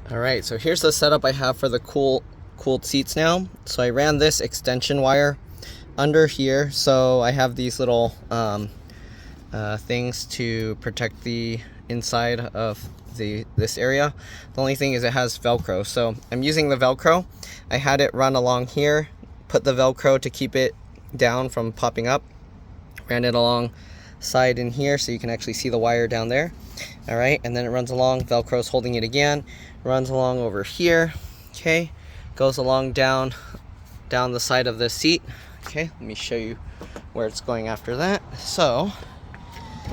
All right, so here's the setup I have for the cooled seats now. So I ran this extension wire under here, so I have these little things to protect the inside of this area. The only thing is it has Velcro, so I'm using the Velcro. I had it run along here, put the Velcro to keep it down from popping up, ran it along side in here so you can actually see the wire down there. All right, and then it runs along, Velcro's holding it again, runs along over here, okay, goes along down the side of the seat. Okay, let me show you where it's going after that. So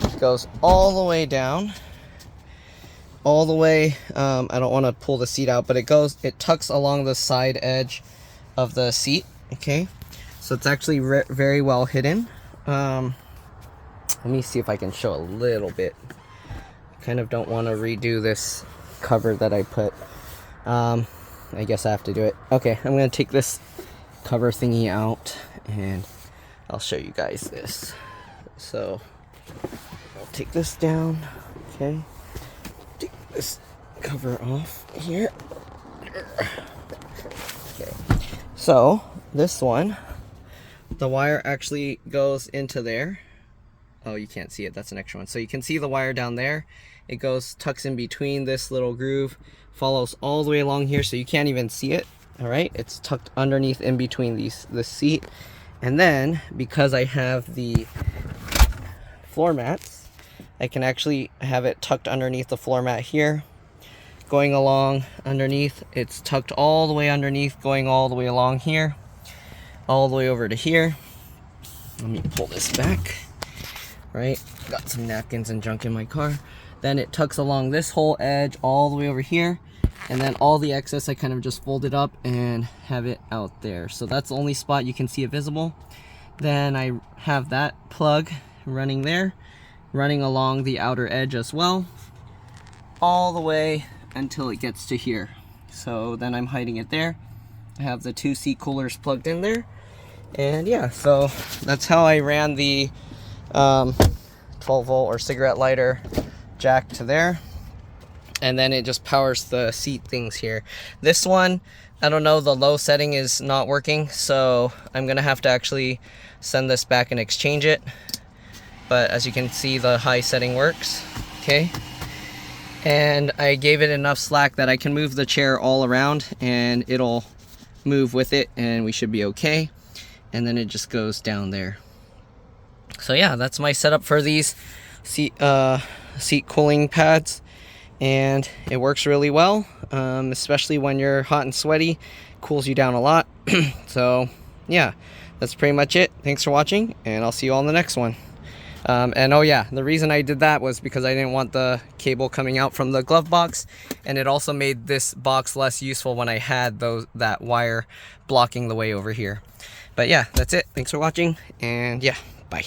it goes all the way down, all the way, I don't want to pull the seat out, but it tucks along the side edge of the seat. Okay, so it's actually very well hidden. Let me see if I can show a little bit. Kind of don't want to redo this cover that I put. I guess I have to do it. Okay, I'm gonna take this cover thingy out and I'll show you guys this. So I'll take this down. Okay, take this cover off here. Okay, so this one, the wire actually goes into there. Oh, you can't see it, that's an extra one. So you can see the wire down there. It tucks in between this little groove, follows all the way along here, so you can't even see it. All right, it's tucked underneath in between the seat. And then because I have the floor mats, I can actually have it tucked underneath the floor mat here, going along underneath. It's tucked all the way underneath, going all the way along here, all the way over to here. Let me pull this back. Right, got some napkins and junk in my car. Then it tucks along this whole edge all the way over here, and then all the excess I kind of just fold it up and have it out there. So that's the only spot you can see it visible. Then I have that plug running there, running along the outer edge as well, all the way until it gets to here. So then I'm hiding it there. I have the 2 seat coolers plugged in there, and yeah, so that's how I ran the 12 volt or cigarette lighter jack to there, and then it just powers the seat things here. This one, I don't know, the low setting is not working, so I'm gonna have to actually send this back and exchange it. But as you can see, the high setting works. Okay, and I gave it enough slack that I can move the chair all around and it'll move with it, and we should be okay. And then it just goes down there. So yeah, that's my setup for these seat cooling pads, and it works really well, especially when you're hot and sweaty. Cools you down a lot. So yeah, that's pretty much it. Thanks for watching, and I'll see you all in the next one. And oh yeah, the reason I did that was because I didn't want the cable coming out from the glove box, and it also made this box less useful when I had that wire blocking the way over here. But yeah, that's it. Thanks for watching, and yeah, bye.